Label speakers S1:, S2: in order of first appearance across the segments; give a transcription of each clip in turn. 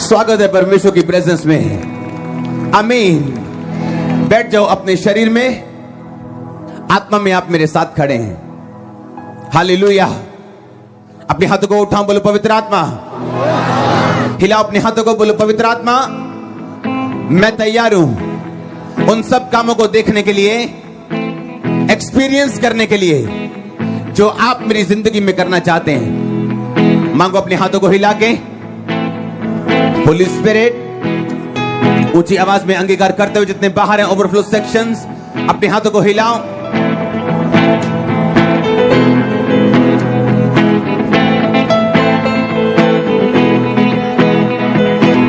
S1: स्वागत है परमेश्वर की प्रेजेंस में। आमीन। बैठ जाओ अपने शरीर में, आत्मा में आप मेरे साथ खड़े हैं। हालेलुया। अपने हाथों को उठाओ, बोलो पवित्र आत्मा। हिलाओ अपने हाथों को, बोलो पवित्र आत्मा मैं तैयार हूं उन सब कामों को देखने के लिए, एक्सपीरियंस करने के लिए जो आप मेरी जिंदगी में करना चाहते हैं। मांगो अपने हाथों को हिला के। होली स्पिरिट, ऊंची आवाज में अंगीकार करते हुए जितने बाहर हैं ओवरफ्लो सेक्शंस, अपने हाथों को हिलाओ।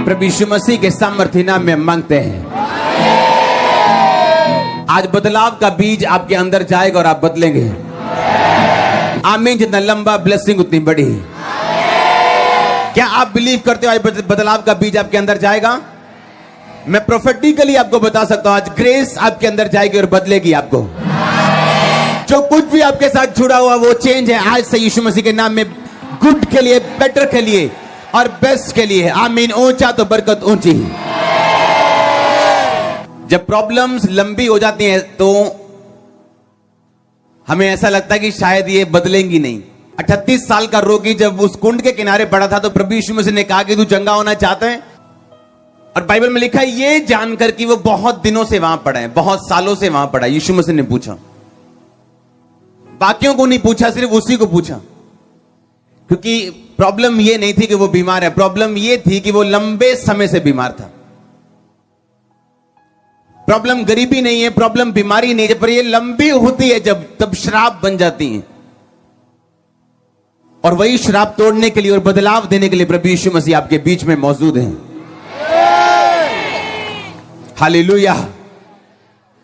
S1: प्रभु यीशु मसीह के सामर्थ्य नाम में मांगते हैं। आज बदलाव का बीज आपके अंदर जाएगा और आप बदलेंगे। आमीन। जितना लंबा ब्लेसिंग उतनी बड़ी। क्या आप बिलीव करते हो आज बदलाव का बीज आपके अंदर जाएगा? मैं प्रोफेटिकली आपको बता सकता हूं आज ग्रेस आपके अंदर जाएगी और बदलेगी आपको। जो कुछ भी आपके साथ जुड़ा हुआ वो चेंज है आज से यीशु मसीह के नाम में, गुड के लिए, बेटर के लिए और बेस्ट के लिए। आमीन। ऊंचा तो बरकत ऊंची। जब प्रॉब्लम्स लंबी हो जाती हैं तो हमें ऐसा लगता है कि शायद ये बदलेंगी नहीं। 38 साल का रोगी जब उस कुंड के किनारे पड़ा था तो प्रभु यीशु मसीह ने कहा कि तू चंगा होना चाहता है? और बाइबल में लिखा है ये जानकर कि वो बहुत दिनों से वहां पड़ा है, बहुत सालों से वहां पड़ा है। यीशु मसीह ने पूछा, बाकियों को नहीं पूछा, सिर्फ उसी को पूछा। क्योंकि प्रॉब्लम ये नहीं थी कि वो बीमार है, प्रॉब्लम ये थी कि वो लंबे समय से बीमार था। प्रॉब्लम गरीबी नहीं है, प्रॉब्लम बीमारी नहीं है, पर ये लंबी होती है जब तब श्राप बन जाती है। और वही श्राप तोड़ने के लिए और बदलाव देने के लिए प्रभु यीशु मसीह आपके बीच में मौजूद हैं। हालेलुया।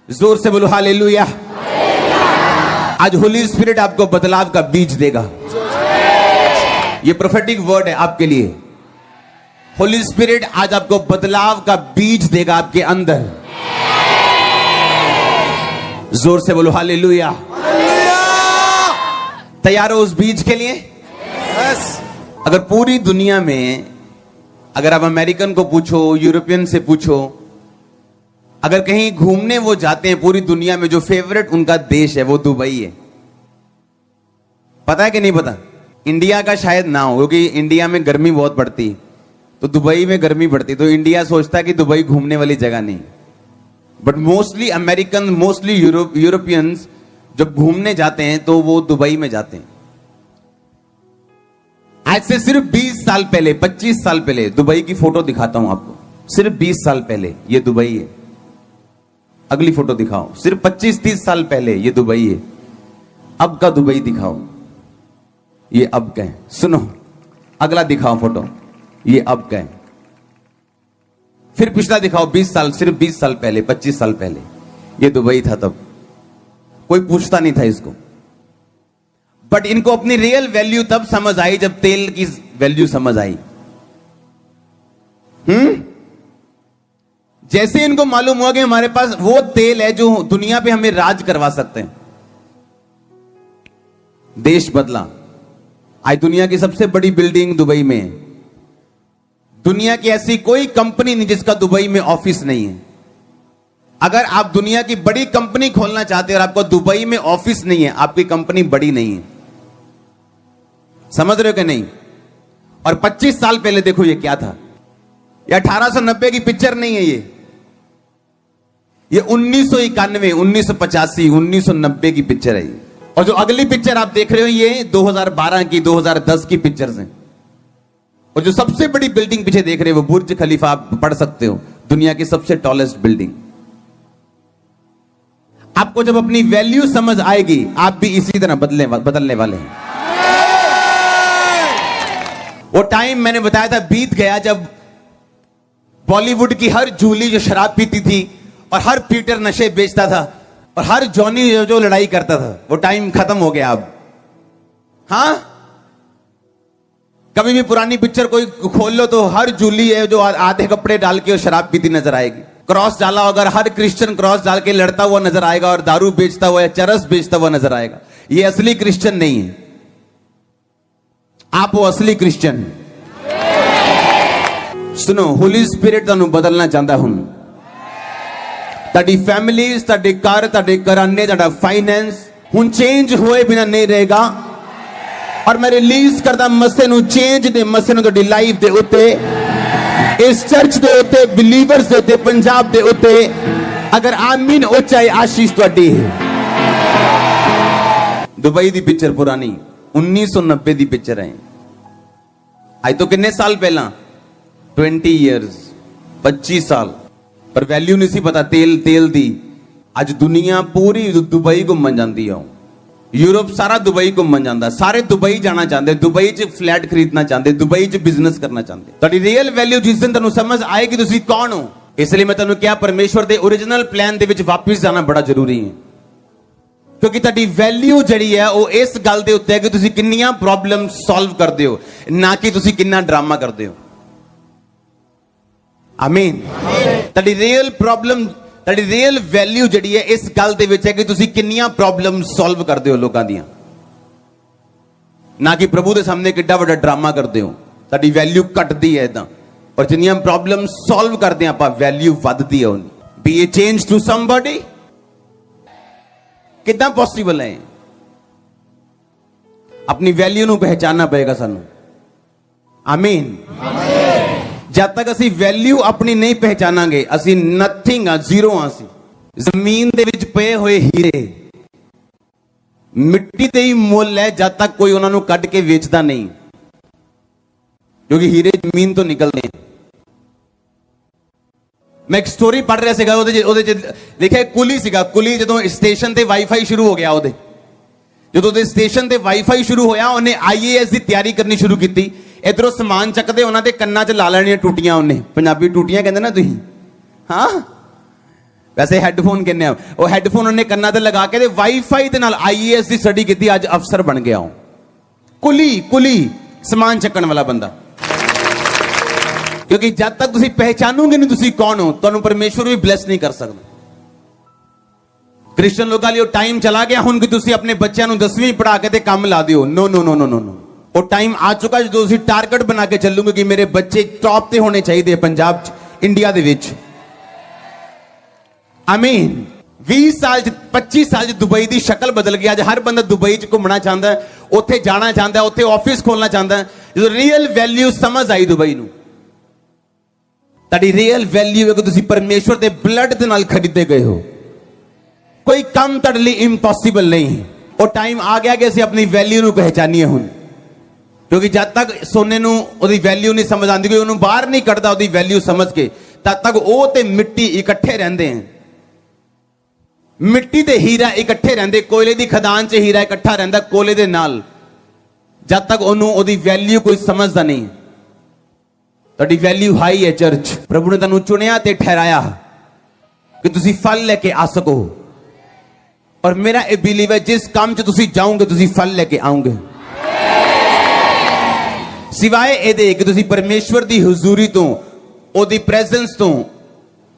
S1: जोर से बोलो हालेलुया। आज होली स्पिरिट आपको बदलाव का बीज देगा। ये प्रोफेटिक वर्ड है आपके लिए। होली स्पिरिट आज आपको बदलाव का बीज देगा आपके अंदर। जोर से बोलो हालेलुया। तैयार हो उस बीज के लिए? अगर पूरी दुनिया में, अगर आप अमेरिकन को पूछो, यूरोपियन से पूछो, अगर कहीं घूमने वो जाते हैं पूरी दुनिया में, जो फेवरेट उनका देश है वो दुबई है। पता है कि नहीं पता? इंडिया का शायद ना हो, क्योंकि इंडिया में गर्मी बहुत पड़ती, तो दुबई में गर्मी पड़ती, तो इंडिया सोचता है कि दुबई घूमने वाली जगह नहीं। But mostly American, mostly Europeans जब घूमने जाते हैं तो वो दुबई में जाते हैं। आज से सिर्फ 20 साल पहले, 25 साल पहले, दुबई की फोटो दिखाता हूं आपको। सिर्फ 20 साल पहले ये दुबई है। अगली फोटो दिखाओ। सिर्फ 25-30 साल पहले ये दुबई है। अब का दुबई दिखाओ। ये अब का है। सुनो, अगला दिखाओ फोटो। ये अब का है। फिर पिछला दिखाओ 20 साल, सिर्फ 20 साल पहले, 25 साल पहले ये दुबई था। तब कोई पूछता नहीं था इसको। बट इनको अपनी रियल वैल्यू तब समझ आई जब तेल की वैल्यू समझ आई। जैसे इनको मालूम हुआ कि हमारे पास वो तेल है जो दुनिया पे हमें राज करवा सकते हैं, देश बदला। आज दुनिया की सबसे बड़ी बिल्डिंग दुबई में है। दुनिया की ऐसी कोई कंपनी नहीं जिसका दुबई में ऑफिस नहीं है। अगर आप दुनिया की बड़ी कंपनी खोलना चाहते हैं और आपको दुबई में ऑफिस नहीं है, आपकी कंपनी बड़ी नहीं है। समझ रहे हो कि नहीं? और 25 साल पहले देखो ये क्या था। ये 1890 की पिक्चर नहीं है, ये 1991, 1985, 1990 की पिक्चर है ये। और जो अगली पिक्चर आप देख रहे हो ये 2012 की, 2010 की पिक्चर्स हैं। और जो सबसे बड़ी बिल्डिंग पीछे देख रहे हो वो बुर्ज खलीफा, आप पढ़ सकते हो, दुनिया की सबसे टॉलेस्ट बिल्डिंग। आपको जब अपनी वैल्यू समझ आएगी आप भी इसी तरह बदलने वाले हैं। वो टाइम मैंने बताया था बीत गया जब बॉलीवुड की हर जूली जो शराब पीती थी और हर पीटर नशे बेचता था और हर जॉनी जो लड़ाई करता था, वो टाइम खत्म हो गया अब। हाँ, कभी भी पुरानी पिक्चर कोई खोल लो तो हर जूली है जो आधे कपड़े डाल के और शराब पीती नजर आएगी। क्रॉस डाला अगर हर क्रिश्चियन क्रॉस डाल के लड़ता हुआ नजर आएगा और दारू बेचता हुआ या चरस बेचता हुआ नजर आएगा। ये असली क्रिश्चियन नहीं है। आप वो असली क्रिश्चियन। सुनो, होली स्पिरिट तुहानू बदलना चाहता हुण। तुहाडी फैमिलीज, तुहाडे घर, तुहाडे घराने, तुहाडा फाइनेंस हुण चेंज होए बिना नहीं रहेगा। और मैं रिलीज करदा मसे नू, चेंज दे मसे नू तुहाडी लाइफ दे उत्ते, इस चर्च दे उत्ते, बिलीवर्स दे उत्ते, पंजाब दे उत्ते। अगर आमीन उच्चाई आशीष तुहाडी है। दुबई दी पिक्चर पुरानी 1990 दी पिक्चर है। आज तो किन्ने साल पहला 20 ईयर्स 25 साल, पर वैल्यू नहीं सी पता तेल दी। आज दुनिया पूरी दुबई घूमन जाती है। यूरोप सारा दुबई घूमन जाता, सारे दुबई जाना चाहते, दुबई च फ्लैट खरीदना चाहते, दुबई च बिजनेस करना चाहते। तुहाडी रियल वैल्यू जिस दिन तुहानू समझ आएगी तुसी कौन हो। इसलिए मैं तुहानू क्या परमेश्वर दे ओरिजिनल प्लान दे विच वापस जाना बड़ा जरूरी है। क्योंकि तुहाडी वैल्यू जड़ी है वो इस गल दे उत्ते है कि तुसी किन्नियां प्रॉब्लम सॉल्व करदे हो, ना कि तुसी किन्ना ड्रामा करदे हो। आमीन। तुहाडी रियल प्रॉब्लम, तुहाडी रियल वैल्यू जड़ी है इस गल दे विच है कि तुसी किन्नियां प्रॉब्लम सॉल्व करदे हो लोकां दियां, ना कि प्रभु दे सामने किड्डा वड्डा ड्रामा करदे हो। तुहाडी वैल्यू घटदी है इदां, और जिन्नियां प्रॉब्लम सॉल्व करदे आं आपां वैल्यू वधदी है उन्नी। Be a change to somebody कितना पॉसिबल है। अपनी वैल्यू नू पहचानना पड़ेगा सानू। आमीन। जब तक असी वैल्यू अपनी नहीं पहचानांगे असी नथिंग आ, जीरो आ। जमीन दे विच पे हुए हीरे मिट्टी ते ही मुल है जब तक कोई उन्होंने कट के वेचता नहीं, क्योंकि हीरे जमीन तो निकलते हैं। मैं एक स्टोरी पढ़ रहा सीगा, लिखा कुली सीगा। कुली जो स्टेशन ते वाईफाई शुरू हो गया, जो स्टेशन ते वाईफाई शुरू होया उन्हें IAS की तैयारी करनी शुरू की। इधरों समान चकते उन्होंने कन्ना च ला लेनियां टूटियां। उन्हें पंजाबी टूटियां कहते ना तुसीं, हाँ वैसे हैडफोन कहने वो हैडफोन उन्हें कन्ना ते लगा के वाईफाई दे नाल IAS की स्टडी की। अज अफसर बन गया हूं। कुली समान चकन वाला बंदा। क्योंकि जब तक तुसी पहचानोगे नहीं तुसी कौन हो, तुहानू परमेश्वर भी ब्लेस नहीं कर सकता। क्रिश्चियन लोगों लिए टाइम चला गया हुण कि तुसी अपने बच्चों को 10वीं पढ़ा के ते काम ला दियो। No no no no no no, वो टाइम आ चुका जो तुसी टारगेट बना के चलोगे कि मेरे बच्चे टॉप ते होने चाहिए पंजाब इंडिया दे विच। आमीन। 20 साल 25 साल दुबई की शक्ल बदल गई। अज हर बंदा दुबई च घूमना चाहता है, उत्थे जाना चाहता है, उत्थे ऑफिस खोलना चाहता है। जो रियल वैल्यू समझ आई दुबई नू, ताड़ी रियल वैल्यू है कि तुसी परमेश्वर के ब्लड दे नाल खरीदे गए हो। कोई काम तुहाडे लई इंपॉसिबल नहीं। वो टाइम आ गया कि असीं अपनी वैल्यू नू पहचानीए हुण। क्योंकि जब तक सोने नू ओदी वैल्यू नहीं समझ आती, कोई उन्होंने बाहर नहीं कढ़दा ओदी वैल्यू समझ के, तब तक वो ते मिट्टी इकट्ठे रहंदे हैं। मिट्टी ते हीरा इकट्ठे रहंदे। कोयले की खदान च हीरा इकट्ठा रहंदा कोयले दे नाल, जब तक उन्होंने ओदी वैल्यू कोई समझदा नहीं। तुहाडी वैल्यू हाई है चर्च। प्रभु ने तुहानू चुनिया ते ठहराया कि तुसी फल लेके आ सको। और मेरा ये बिलीव है जिस काम च तुसी जाओगे तुसी फल लेके आओगे। सिवाय ये कि तुसी परमेश्वर की हुजूरी तो, ओदी प्रेजेंस तो,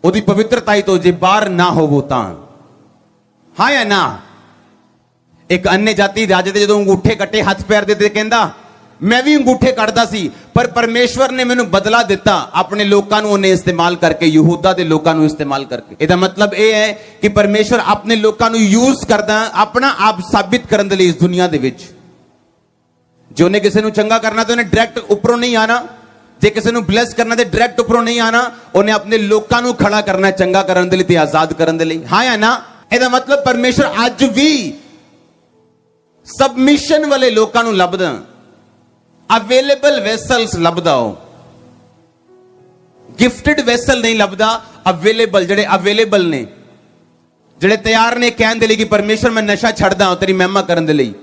S1: ओदी पवित्रताई तो जे बाहर ना होवो तां। हाँ या ना। एक अन्य जाति राजे दे जो अंगूठे कट्टे हाथ पैर देते कहंदा मैं भी अंगूठे कटदा सी, पर परमेश्वर ने मैनू बदला दिता अपने लोगों को उन्हें इस्तेमाल करके, यहूदा के लोगों को इस्तेमाल करके। इसका मतलब यह है कि परमेश्वर अपने लोगों को यूज करदा अपना आप साबित करने के लिए इस दुनिया दे विच। जो ने किसी को चंगा करना तो उन्हें डायरेक्ट उपरों नहीं आना, जे किसी को ब्लेस करना तो डायरेक्ट उपरों नहीं आना, उन्हें अपने लोगों को खड़ा करना चंगा करने के लिए ते आजाद करने के लिए। हाँ या ना। इसका मतलब परमेश्वर अज भी सबमिशन वाले लोगों को लभदा, अवेलेबल वेसल्स लभदा हो। गिफ्टेड वेसल नहीं लभदा, अवेलेबल जेडे अवेलेबल ने, जेडे तैयार ने कहने के लिए कि परमेश्वर मैं नशा छड़दा हूं तेरी महिमा करने के लिए,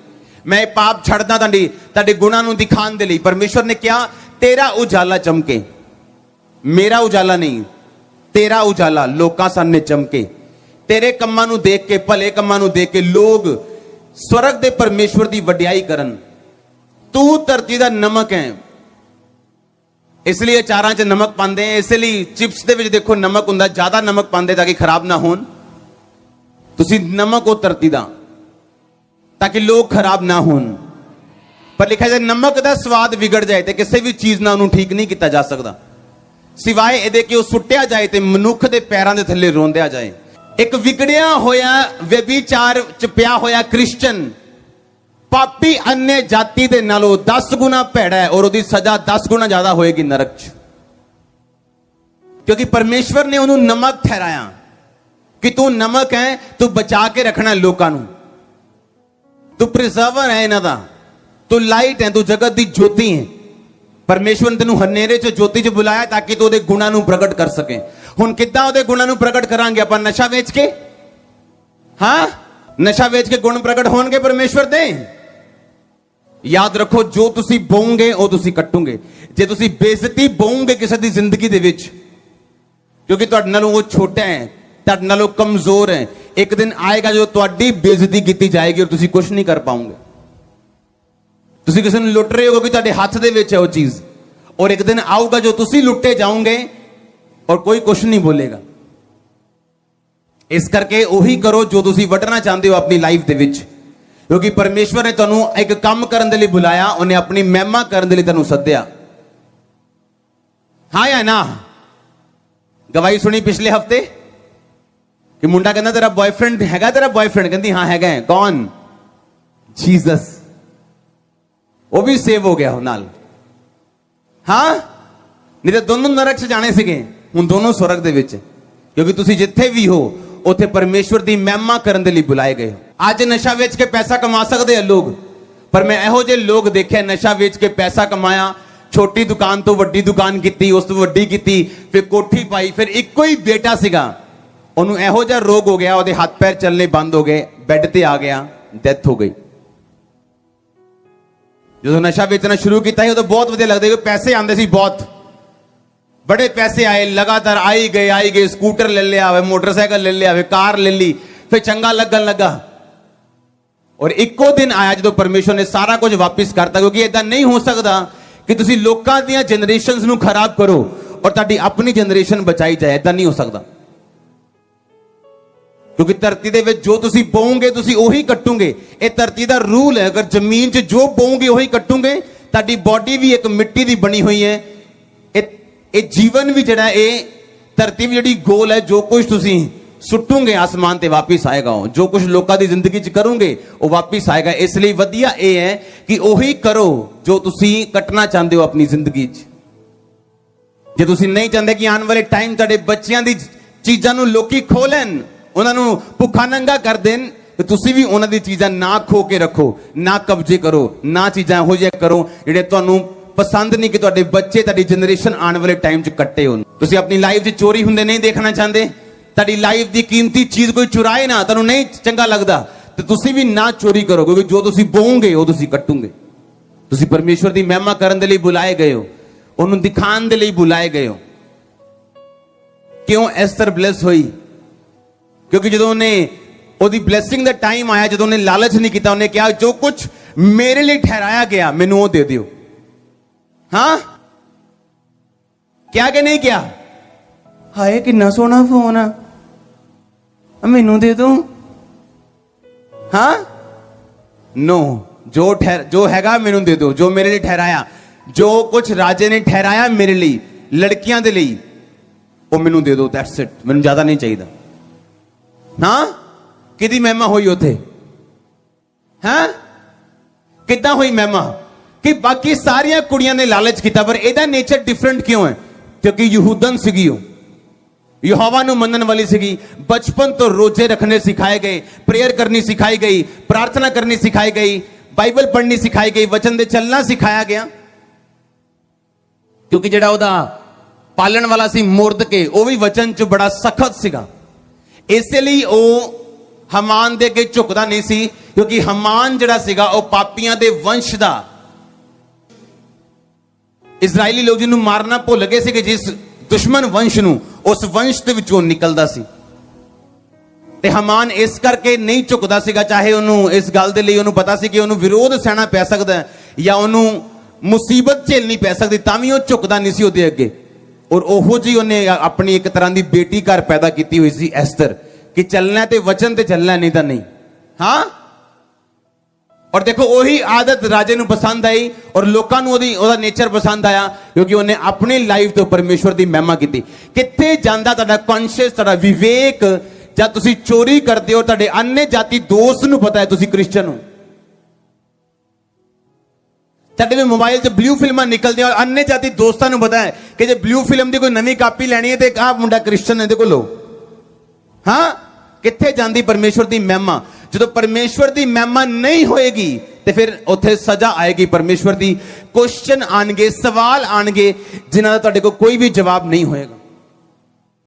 S1: मैं पाप छड़दा ताडे गुणां नूं दिखाने के लिए। परमेश्वर ने कहा तेरा उजाला चमके, मेरा उजाला नहीं, तेरा उजाला लोकां सामने चमके। तेरे कम्मां नूं देख के, भले कम्मां नूं देख के लोग स्वर्ग दे परमेश्वर की वडियाई करन। तू धरती का नमक है, इसलिए अचारां च नमक पाते हैं, इसलिए चिप्स दे विच देखो नमक हुंदा, ज्यादा नमक पाते ताकि खराब ना होन। तुसी नमक हो धरती दा ताकि लोग खराब ना होन। पर लिखा जाए नमक का स्वाद बिगड़ जाए तो किसी भी चीज ना उन्होंने ठीक नहीं किया जा सकता। ਸਿਵਾਏ ਇਹਦੇ ਕਿ ਉਹ ਸੁੱਟਿਆ ਜਾਏ ਤੇ ਮਨੁੱਖ ਦੇ ਪੈਰਾਂ ਦੇ ਥੱਲੇ ਰੋਂਦਿਆ ਜਾਏ। ਇੱਕ ਵਿਗੜਿਆ ਹੋਇਆ ਵਿਭਿਚਾਰ ਚ ਪਿਆ ਹੋਇਆ ਕ੍ਰਿਸਚਨ ਪਾਪੀ अन्य ਜਾਤੀ ਦੇ ਨਾਲੋਂ 10 ਗੁਣਾ ਭੈੜਾ ਹੈ ਔਰ ਉਹਦੀ ਸਜ਼ਾ 10 ਗੁਣਾ ਜ਼ਿਆਦਾ ਹੋਏਗੀ ਨਰਕ ਚ, क्योंकि परमेश्वर ने उन्होंने नमक ठहराया कि तू नमक है, तू बचा के रखना लोगों ਨੂੰ, तू प्रिजर्वर है इन्हां दा, तू लाइट है, तू जगत दी ज्योति है। परमेश्वर ने तेनू हनेरे च ज्योति च बुलाया ताकि तू ਉਹਦੇ ਗੁਣਾਂ ਨੂੰ ਪ੍ਰਗਟ ਕਰ ਸਕੇ। ਹੁਣ ਕਿੱਦਾਂ ਉਹਦੇ ਗੁਣਾਂ ਨੂੰ ਪ੍ਰਗਟ ਕਰਾਂਗੇ ਆਪਾਂ? ਨਸ਼ਾ ਵੇਚ ਕੇ? ਹਾਂ, ਨਸ਼ਾ ਵੇਚ ਕੇ ਗੁਣ ਪ੍ਰਗਟ ਹੋਣਗੇ ਪਰਮੇਸ਼ਵਰ ਦੇ? ਯਾਦ ਰੱਖੋ, ਜੋ ਤੁਸੀਂ ਬੋਓਗੇ ਉਹ ਤੁਸੀਂ ਕੱਟੋਗੇ। ਜੇ ਤੁਸੀਂ ਬੇਇੱਜ਼ਤੀ ਬੋਓਗੇ ਕਿਸੇ ਦੀ ਜ਼ਿੰਦਗੀ ਦੇ ਵਿੱਚ, क्योंकि ਤੁਹਾਡੇ ਨਾਲੋਂ ਉਹ ਛੋਟਾ ਹੈ, ਤੁਹਾਡੇ ਨਾਲੋਂ ਕਮਜ਼ੋਰ ਹੈ, ਇੱਕ ਦਿਨ ਆਏਗਾ ਜੋ ਤੁਹਾਡੀ ਬੇਇੱਜ਼ਤੀ ਕੀਤੀ ਜਾਏਗੀ ਔਰ ਤੁਸੀਂ ਕੁਝ ਨਹੀਂ ਕਰ ਪਾਓਗੇ। ਤੁਸੀਂ ਕਿਸੇ ਨੂੰ ਲੁੱਟ ਰਹੇ ਹੋ ਕਿ ਤੁਹਾਡੇ ਹੱਥ ਦੇ ਵਿੱਚ ਹੈ ਉਹ ਚੀਜ਼, ਔਰ ਇੱਕ ਦਿਨ ਆਊਗਾ ਜੋ ਤੁਸੀਂ ਲੁੱਟੇ ਜਾਓਗੇ ਔਰ ਕੋਈ ਕੁਝ ਨਹੀਂ ਬੋਲੇਗਾ। ਇਸ ਕਰਕੇ ਉਹੀ ਕਰੋ ਜੋ ਤੁਸੀਂ ਵਟਣਾ ਚਾਹੁੰਦੇ ਹੋ ਆਪਣੀ ਲਾਈਫ ਦੇ ਵਿੱਚ, ਕਿਉਂਕਿ ਪਰਮੇਸ਼ਵਰ ਨੇ ਤੁਹਾਨੂੰ ਇੱਕ ਕੰਮ ਕਰਨ ਦੇ ਲਈ ਬੁਲਾਇਆ, ਉਹਨੇ ਆਪਣੀ ਮਹਿਮਾ ਕਰਨ ਦੇ ਲਈ ਤੁਹਾਨੂੰ ਸੱਦਿਆ। ਹਾਂ ਜਾਂ ਨਾ? गवाही सुनी पिछले हफ्ते कि मुंडा कहना तेरा बॉयफ्रेंड हैगा, तेरा बॉयफ्रेंड? कहती हाँ हैगा है। कौन? जीसस। वो भी सेव हो गया हो नाल। हाँ, नहीं तो दोनों नरक से जाने सीगे, हुण दोनों स्वर्ग दे विच, क्योंकि तुसी जिथे भी हो उथे परमेश्वर दी महिमा करन दे लई बुलाए गए हो। आज नशा वेच के पैसा कमा सकते हैं लोग, पर मैं इहो जे लोग देखे नशा वेच के पैसा कमाया, छोटी दुकान तो वड्डी दुकान की, उस तो वड्डी की, फिर कोठी पाई, फिर इको ही बेटा सीगा, ओनू इहो जिहा रोग हो गया, ओदे हाथ पैर चलने बंद हो गए, बैड ते आ गया, डेथ हो गई। जो नशा बेचना शुरू किया ही तो बहुत वधिया लगदा, पैसे आंदे सी, बहुत बड़े पैसे आए, लगातार आई गए, स्कूटर ले लिया, मोटरसाइकिल ले लिया, कार ले ली, फिर चंगा लगन लगा। और इको दिन आया जो परमेश्वर ने सारा कुछ वापिस करता, क्योंकि ऐसा नहीं हो सकता कि तुसी लोकां दियां जनरेशनस नू खराब करो और ताड़ी अपनी जनरेशन बचाई जाए, ऐसा नहीं हो सकता। क्योंकि धरती दे विच जो तुसी बोओगे तुसी ओही कट्टोगे, ये धरती दा रूल है। अगर जमीन च जो बोओगे ओही कट्टोगे। ताड़ी बॉडी भी एक मिट्टी दी बनी हुई है, ये जीवन भी जिहड़ा है, धरती भी जिहड़ी गोल है, जो कुछ तुसी सुटोगे आसमान ते वापिस आएगा, जो कुछ लोगों की जिंदगी च करोगे वो वापिस आएगा। इसलिए वधिया ये है कि ओही करो जो तुसी कटना चाहते हो अपनी जिंदगी च। जे तुसी नहीं चाहते कि आने वाले टाइम तुहाडे बच्चियां दी चीजां नूं लोकी खो लैन, उन्हां नूं भुखा नंगा कर देन, ते तुसी भी उन्हां दी चीजां ना खो के रखो, ना कब्जे करो, ना चीजां इहो जिहा करो जिहड़े तुहानूं पसंद नहीं कि तुहाडे बच्चे तुहाडी जनरेशन आने वाले टाइम च कट्टे होण। तुसी अपनी लाइफ च चोरी हुंदे नहीं देखना चाहते, ताड़ी लाइफ दी कीमती चीज कोई चुराए ना, तुहानूं नहीं चंगा लगदा, ते तुसी भी ना चोरी करो, क्योंकि जो तुसी बोओगे वो तुसी कट्टोगे। तुसी परमेश्वर दी महिमा करन दे लई बुलाए गए हो, उन्होंने दिखाने दे लई बुलाए गए हो। क्यों एस्तर ब्लेस हुई? क्योंकि जो उन्हें ओदी ब्लेसिंग दा टाइम आया, जो उन्हें लालच नहीं किया, उन्हें कहा जो कुछ मेरे लिए ठहराया गया मैनू वो दे दियो। हाँ, क्या कि नहीं क्या? हाय कितना सोहना फोन आ, मैनू दे दो। हाँ, नो, जो हैगा मैनू दे दो, जो मेरे लिए ठहराया, जो कुछ राजे ने ठहराया मेरे लिए, लड़कियां दे लिए, वो मैनू दे दो, दैट्स इट, मैनू ज्यादा नहीं चाहिए। हाँ, किदी महिमा हुई उथे? हाँ, कितना हुई महिमा कि बाकी सारिया कुड़ियां ने लालच किया, पर एदा नेचर डिफरेंट क्यों है? क्योंकि यहूदन सीगी, यहोवा नू मनन वाली सीगी। बचपन तो रोजे रखने सिखाए गए, प्रेयर करनी सिखाई गई, प्रार्थना करनी सिखाई गई, बाइबल पढ़नी सिखाई गई, वचन दे चलना सिखाया गया। क्योंकि जेड़ा ओदा पालन वाला सी मुर्दके, वो भी वचन च बड़ा सख्त सीगा, इसलिए वो हमान दे अगे झुकदा नहीं सी, क्योंकि हमान जेड़ा सीगा वो पापियां दे वंश दा, इजरायली लोग जिन्होंने मारना भुल गए सी कि जिस दुश्मन वंश नू, उस वंश दे विचों निकलदा सी। ते हमान इस करके नहीं झुकदा सीगा, चाहे उन्होंने इस गल दे लई उन्होंने पता सी कि उन्होंने विरोध सहना पै सकदा है या उन्होंने मुसीबत झेलनी पै सकदी, तां भी वो झुकदा नहीं सी उहदे अगे। और ओहो जी उन्हें अपनी एक तरह की बेटी घर पैदा की हुई सी एस्तर, कि चलना ते वचन ते चलना, नहीं तो नहीं। हाँ, ਔਰ ਦੇਖੋ ਉਹੀ ਆਦਤ ਰਾਜੇ ਨੂੰ ਪਸੰਦ ਆਈ ਔਰ ਲੋਕਾਂ ਨੂੰ ਉਹਦਾ ਨੇਚਰ ਪਸੰਦ ਆਇਆ ਕਿਉਂਕਿ ਉਹਨੇ ਆਪਣੀ ਲਾਈਫ ਤੋਂ ਪਰਮੇਸ਼ਵਰ ਦੀ ਮਹਿਮਾ ਕੀਤੀ। ਕਿੱਥੇ ਜਾਂਦਾ ਤੁਹਾਡਾ ਕੌਨਸ਼ੀਅਸ, ਤੁਹਾਡਾ ਵਿਵੇਕ, ਜਦ ਤੁਸੀਂ ਚੋਰੀ ਕਰਦੇ ਹੋ, ਤੁਹਾਡੇ ਅੰਨੇ ਜਾਤੀ ਦੋਸਤ ਨੂੰ ਪਤਾ ਹੈ ਤੁਸੀਂ ਕ੍ਰਿਸਚੀਅਨ ਹੋ। ਤੁਹਾਡੇ ਵੀ ਮੋਬਾਈਲ 'ਚ ਬਲੂ ਫਿਲਮਾਂ ਨਿਕਲਦੀਆਂ ਔਰ ਅੰਨੇ ਜਾਤੀ ਦੋਸਤਾਂ ਨੂੰ ਪਤਾ ਹੈ ਕਿ ਜੇ ਬਲੂ ਫਿਲਮ ਦੀ ਕੋਈ ਨਵੀਂ ਕਾਪੀ ਲੈਣੀ ਹੈ ਤੇ ਆਹ ਮੁੰਡਾ ਕ੍ਰਿਸਚੀਅਨ ਇਹਦੇ ਕੋਲ ਲਓ। ਹਾਂ, ਕਿੱਥੇ ਜਾਂਦੀ ਪਰਮੇਸ਼ਵਰ ਦੀ ਮਹਿਮਾ? ਜਦੋਂ ਪਰਮੇਸ਼ਵਰ ਦੀ ਮਹਿਮਾ ਨਹੀਂ ਹੋਏਗੀ ਤੇ ਫਿਰ ਉੱਥੇ ਸਜ਼ਾ ਆਏਗੀ ਪਰਮੇਸ਼ਵਰ ਦੀ। ਕੁਐਸਚਨ ਆਣਗੇ, ਸਵਾਲ ਆਣਗੇ ਜਿਨ੍ਹਾਂ ਦਾ ਤੁਹਾਡੇ ਕੋਲ ਕੋਈ ਵੀ ਜਵਾਬ ਨਹੀਂ ਹੋਏਗਾ।